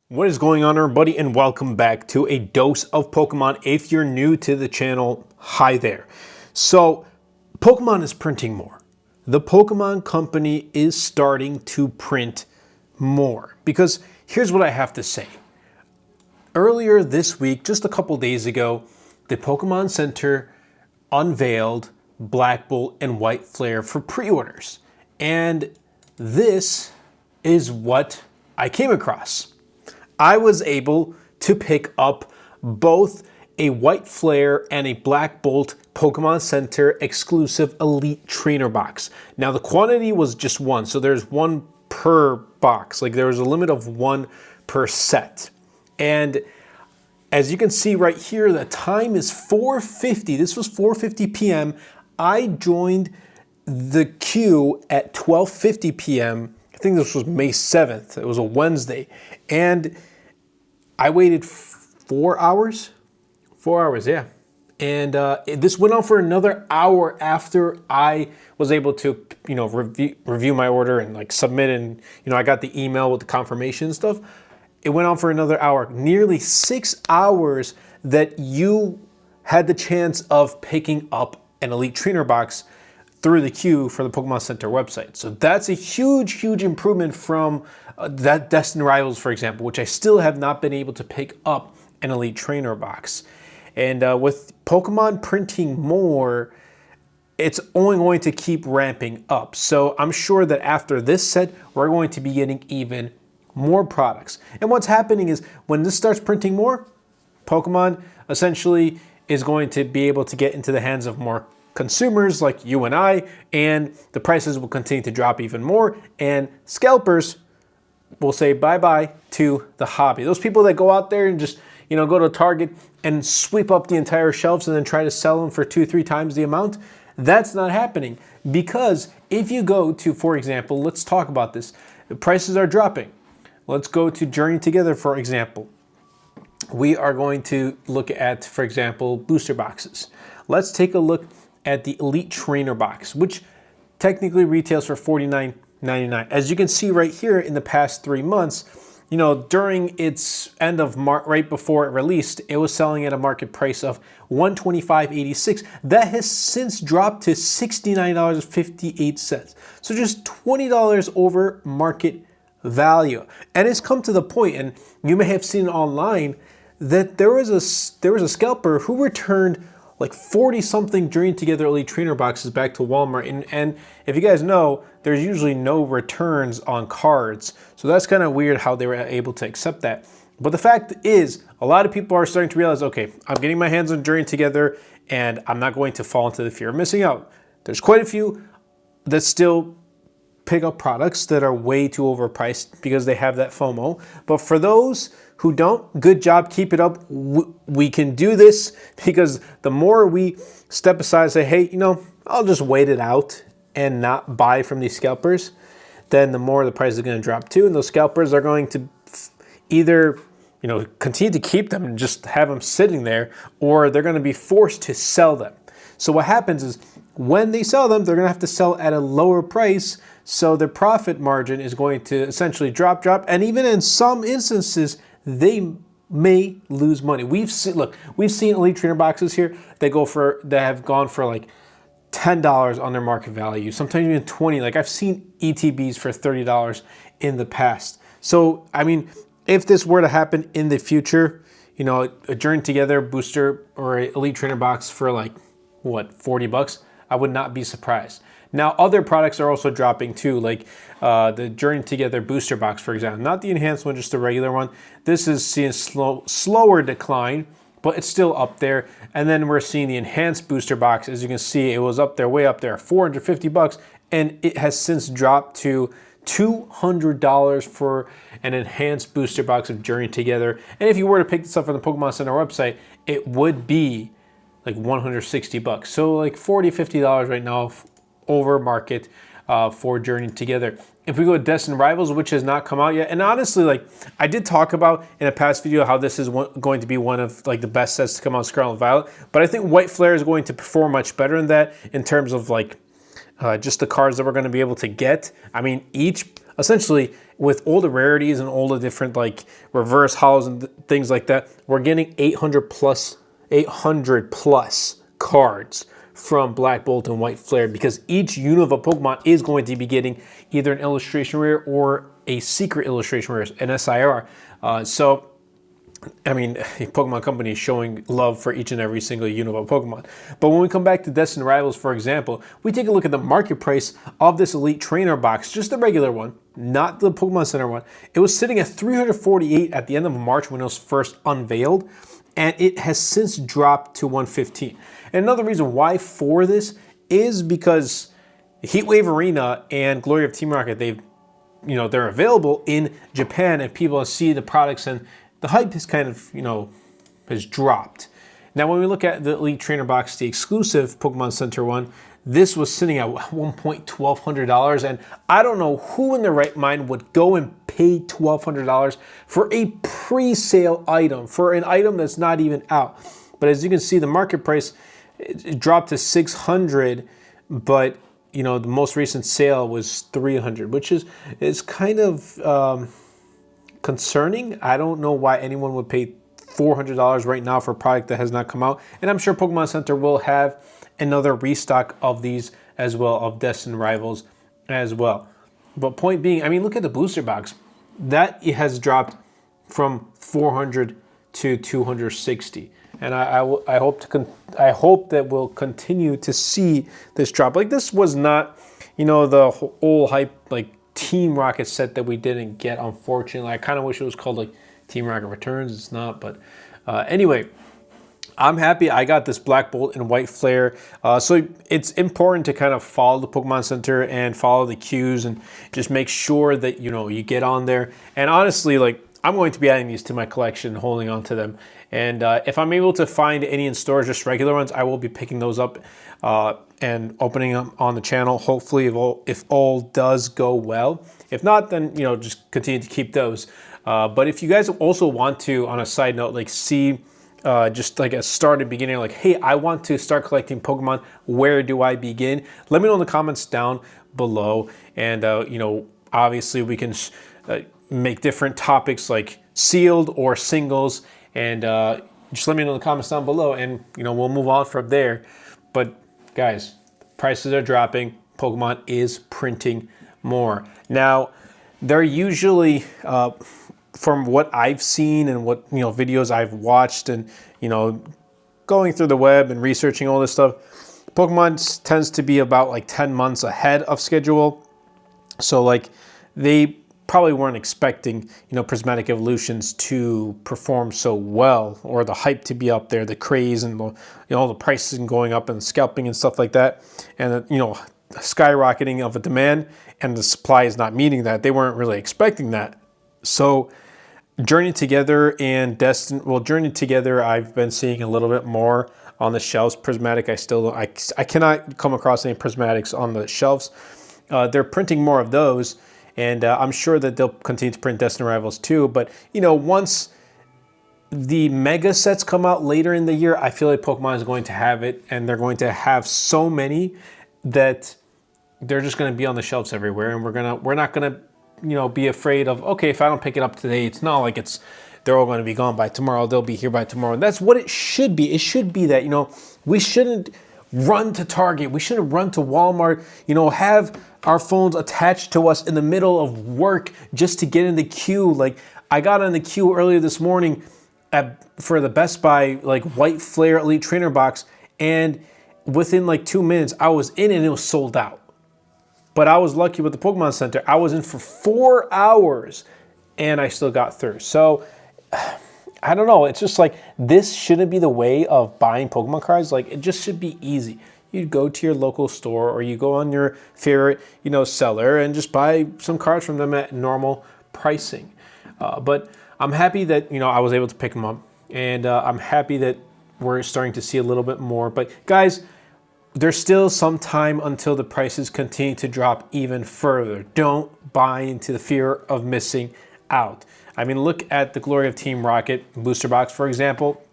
What is going on, everybody, and welcome back to a dose of Pokemon. If you're new to the channel, hi there. So, Pokemon is printing more. The Pokemon company is starting to print more because here's what I have to say. Earlier this week, just a couple days ago, the Pokemon Center unveiled Black Bolt and White Flare for pre-orders. And this is what I came across. I was able to pick up both a White Flare and a Black Bolt Pokemon Center exclusive Elite Trainer box. Now the quantity was just one, so there's one per box. Like there was a limit of one per set. And as you can see right here, the time is 4:50. This was 4:50 p.m. I joined the queue at 12:50 p.m. I think this was May 7th. It was a Wednesday. And I waited 4 hours. 4 hours, yeah. And this went on for another hour after I was able to, review my order and like submit, and I got the email with the confirmation and stuff. It went on for another hour, nearly 6 hours that you had the chance of picking up an Elite Trainer box through the queue for the Pokemon Center website. So that's a huge improvement from that Destined Rivals, for example, which I still have not been able to pick up an Elite Trainer box. And with Pokemon printing more, it's only going to keep ramping up. So I'm sure that after this set, we're going to be getting even more products. And what's happening is when this starts printing more, Pokemon essentially is going to be able to get into the hands of more consumers like you and I, and the prices will continue to drop even more, and scalpers will say bye-bye to the hobby. Those people that go out there and just, go to Target and sweep up the entire shelves and then try to sell them for 2-3 times the amount, that's not happening. Because if you go to, for example, let's talk about this. The prices are dropping. Let's go to Journey Together, for example. We are going to look at, for example, booster boxes. Let's take a look at the Elite Trainer box, which technically retails for $49.99. As you can see right here, in the past 3 months, during its end of March, right before it released, it was selling at a market price of $125.86. That has since dropped to $69.58. So just $20 over market value. And it's come to the point, and you may have seen online, that there was a scalper who returned like 40-something Journey Together Elite Trainer boxes back to Walmart. And if you guys know, there's usually no returns on cards. So that's kind of weird how they were able to accept that. But the fact is, a lot of people are starting to realize, okay, I'm getting my hands on Journey Together, and I'm not going to fall into the fear of missing out. There's quite a few that still pick up products that are way too overpriced because they have that FOMO. But for those who don't, good job, keep it up. We can do this, because the more we step aside and say, hey, I'll just wait it out and not buy from these scalpers, then the more the price is going to drop too. And those scalpers are going to either continue to keep them and just have them sitting there, or they're going to be forced to sell them. So what happens is when they sell them, they're going to have to sell at a lower price. So their profit margin is going to essentially drop. And even in some instances, they may lose money. We've seen Elite Trainer boxes here that have gone for like $10 on their market value, sometimes even $20. Like I've seen ETBs for $30 in the past. So I mean, if this were to happen in the future, a Journey Together booster or an Elite Trainer box for like $40, I would not be surprised. Now, other products are also dropping too, like the Journey Together booster box, for example. Not the enhanced one, just the regular one. This is seeing slower decline, but it's still up there. And then we're seeing the enhanced booster box. As you can see, it was up there, way up there, $450, and it has since dropped to $200 for an enhanced booster box of Journey Together. And if you were to pick this up from the Pokemon Center website, it would be like $160. So like $40-50 right now over market for Journey Together. If we go to Destined Rivals, which has not come out yet, and honestly, like I did talk about in a past video how this is going to be one of like the best sets to come out, Scarlet and Violet, but I think White Flare is going to perform much better than that in terms of like just the cards that we're going to be able to get. I mean, each essentially with all the rarities and all the different like reverse holos and things like that, we're getting 800 plus cards from Black Bolt and White Flare, because each Unova Pokemon is going to be getting either an illustration rare or a secret illustration rare, an SIR. So I mean, Pokemon Company is showing love for each and every single Unova Pokemon. But when we come back to Destined Rivals, for example, we take a look at the market price of this Elite Trainer box, just the regular one, not the Pokemon Center one. It was sitting at $348 at the end of March when it was first unveiled, and it has since dropped to $115. And another reason why for this is because Heatwave Arena and Glory of Team Rocket, they're available in Japan, and people see the products, and the hype is kind of, has dropped. Now, when we look at the Elite Trainer box, the exclusive Pokemon Center one, this was sitting at $1,200, and I don't know who in their right mind would go and pay $1,200 for a pre-sale item, for an item that's not even out. But as you can see, the market price it dropped to $600, but the most recent sale was $300, which is kind of concerning. I don't know why anyone would pay $400 right now for a product that has not come out. And I'm sure Pokemon Center will have another restock of these as well, of Destined Rivals as well. But point being, I mean, look at the booster box. That it has dropped from 400 to 260. And I hope that we'll continue to see this drop. Like, this was not, the whole hype, like, Team Rocket set that we didn't get, unfortunately. I kind of wish it was called like Team Rocket Returns. It's not, but anyway, I'm happy I got this Black Bolt and White Flare. So it's important to kind of follow the Pokemon Center and follow the cues and just make sure that you get on there. And honestly, like, I'm going to be adding these to my collection, holding on to them. And if I'm able to find any in stores, just regular ones, I will be picking those up and opening them on the channel. Hopefully, if all does go well. If not, then just continue to keep those. But if you guys also want to, on a side note, like see just like a start and beginning, like, hey, I want to start collecting Pokemon. Where do I begin? Let me know in the comments down below. And obviously we can make different topics like sealed or singles, and just let me know in the comments down below, and we'll move on from there. But guys, prices are dropping. Pokemon is printing more. Now, they're usually, from what I've seen and what videos I've watched, and going through the web and researching all this stuff, Pokemon tends to be about like 10 months ahead of schedule. So like they probably weren't expecting Prismatic Evolutions to perform so well, or the hype to be up there, the craze and the prices going up and scalping and stuff like that, and skyrocketing of a demand, and the supply is not meeting that. They weren't really expecting that. So Journey Together and Journey Together, I've been seeing a little bit more on the shelves. Prismatic, I cannot come across any Prismatics on the shelves. They're printing more of those, and I'm sure that they'll continue to print Destined Rivals too. But once the mega sets come out later in the year, I feel like Pokemon is going to have it, and they're going to have so many that they're just going to be on the shelves everywhere, and we're not gonna be afraid of, okay, if I don't pick it up today, it's not like they're all going to be gone by tomorrow. They'll be here by tomorrow. And that's what it should be. It should be that we shouldn't run to Target. We shouldn't run to Walmart. Have our phones attached to us in the middle of work just to get in the queue. Like, I got in the queue earlier this morning for the Best Buy like White Flare Elite Trainer box, and within like 2 minutes I was in and it was sold out. But I was lucky with the Pokemon Center. I was in for 4 hours and I still got through. So I don't know. It's just like, this shouldn't be the way of buying Pokemon cards. Like, it just should be easy. You go to your local store, or you go on your favorite, seller, and just buy some cards from them at normal pricing. But I'm happy that, I was able to pick them up, and I'm happy that we're starting to see a little bit more. But guys, there's still some time until the prices continue to drop even further. Don't buy into the fear of missing out. I mean, look at the Glory of Team Rocket booster box, for example.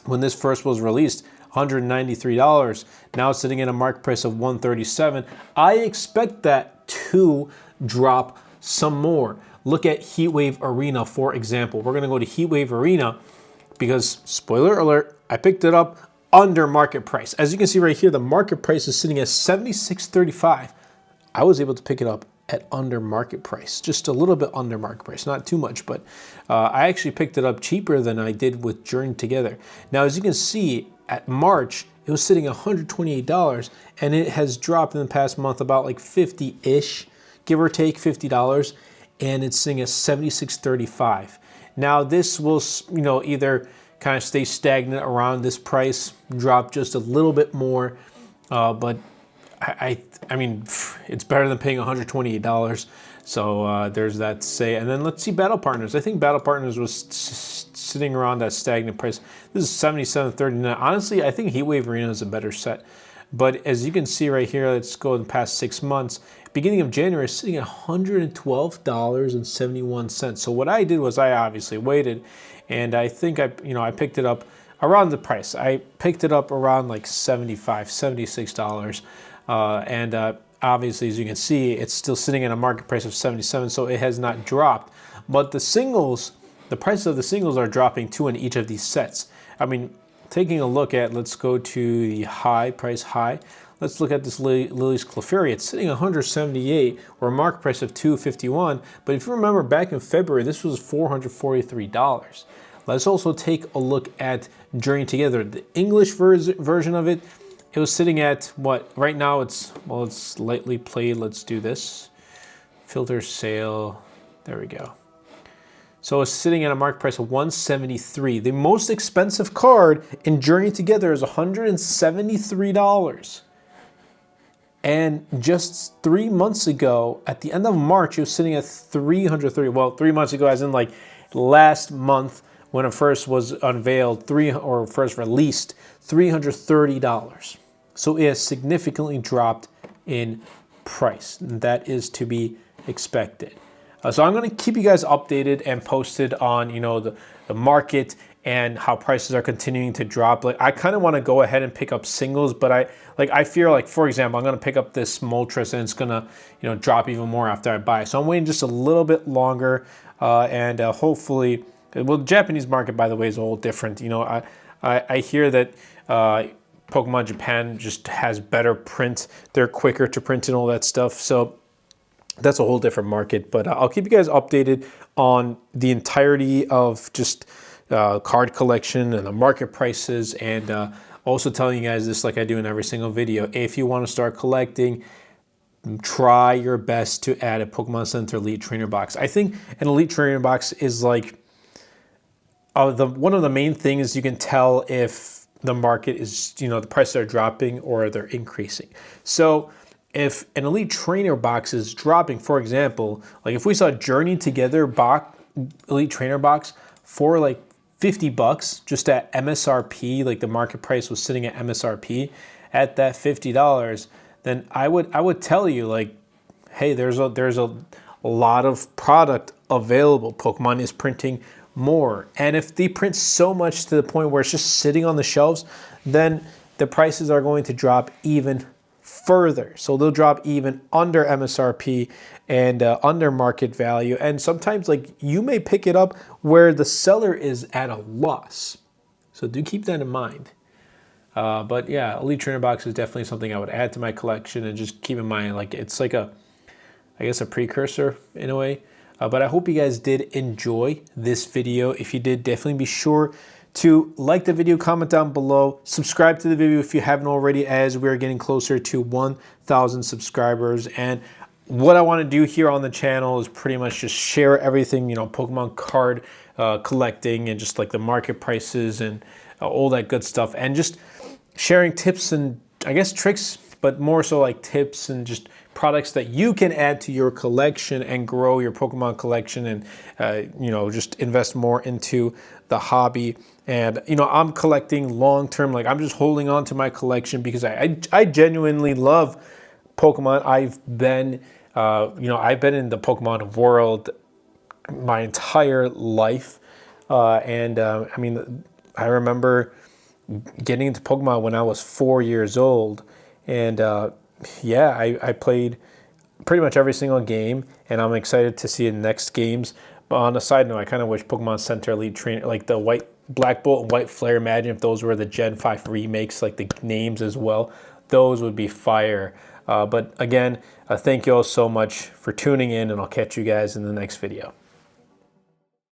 When this first was released, $193. Now it's sitting at a market price of $137. I expect that to drop some more. Look at Heatwave Arena, for example. We're going to go to Heatwave Arena because, spoiler alert, I picked it up under market price. As you can see right here, the market price is sitting at $76.35. I was able to pick it up at under market price, just a little bit under market price, not too much, but I actually picked it up cheaper than I did with Journey Together. Now, as you can see, at March, it was sitting at $128, and it has dropped in the past month about like 50-ish, give or take $50, and it's sitting at $76.35. Now, this will, either kind of stay stagnant around this price, drop just a little bit more, but I mean, it's better than paying $128. So there's that to say. And then let's see Battle Partners. I think Battle Partners was sitting around that stagnant price. This is $77.39. Honestly, I think Heatwave Arena is a better set. But as you can see right here, let's go in the past 6 months. Beginning of January, it's sitting at $112.71. So what I did was I obviously waited, and I think I picked it up around the price. I picked it up around like $75, $76. Obviously, as you can see, it's still sitting at a market price of 77, so it has not dropped. But the singles, the prices of the singles are dropping too in each of these sets. I mean, taking a look at, let's go to the high, price high. Let's look at this Lily's Clefairy. It's sitting at 178 or a market price of $251. But if you remember back in February, this was $443. Let's also take a look at Journey Together. The English version of it, it was sitting at what? Right now it's lightly played. Let's do this. Filter sale. There we go. So it's sitting at a market price of $173. The most expensive card in Journey Together is $173. And just 3 months ago, at the end of March, it was sitting at $330. Well, 3 months ago, as in like last month when it first was unveiled, first released, $330. So it has significantly dropped in price. That is to be expected. So I'm going to keep you guys updated and posted on, the market and how prices are continuing to drop. Like, I kind of want to go ahead and pick up singles, but I fear, like, for example, I'm going to pick up this Moltres and it's going to, drop even more after I buy. So I'm waiting just a little bit longer, and hopefully, well, the Japanese market, by the way, is a little different. I hear that Pokemon Japan just has better print. They're quicker to print and all that stuff. So that's a whole different market. But I'll keep you guys updated on the entirety of just card collection and the market prices, and also telling you guys this, like I do in every single video. If you want to start collecting, try your best to add a Pokemon Center Elite Trainer box. I think an Elite Trainer box is like one of the main things you can tell if the market is, the prices are dropping or they're increasing. So if an Elite Trainer box is dropping, for example, like if we saw Journey Together Elite Trainer box for like $50 just at MSRP, like the market price was sitting at MSRP at that $50, then I would tell you, like, hey, there's a lot of product available. Pokemon is printing more, and if they print so much to the point where it's just sitting on the shelves, then the prices are going to drop even further. So they'll drop even under MSRP and under market value. And sometimes, like, you may pick it up where the seller is at a loss. So do keep that in mind. But yeah, Elite Trainer box is definitely something I would add to my collection, and just keep in mind, like, it's like I guess a precursor in a way. But I hope you guys did enjoy this video. If you did, definitely be sure to like the video, comment down below, subscribe to the video if you haven't already, as we're getting closer to 1,000 subscribers. And what I want to do here on the channel is pretty much just share everything, Pokemon card collecting, and just like the market prices and all that good stuff, and just sharing tips and, I guess, tricks, but more so like tips and just products that you can add to your collection and grow your Pokemon collection, and just invest more into the hobby. And I'm collecting long term. Like, I'm just holding on to my collection because I genuinely love Pokemon. I've been in the Pokemon world my entire life, and I mean, I remember getting into Pokemon when I was 4 years old, and yeah, I played pretty much every single game, and I'm excited to see the next games. But on a side note, I kind of wish Pokemon Center Elite Trainer, like the white Black Bolt and White Flare, imagine if those were the Gen 5 remakes, like the names as well. Those would be fire. But again, thank you all so much for tuning in, and I'll catch you guys in the next video.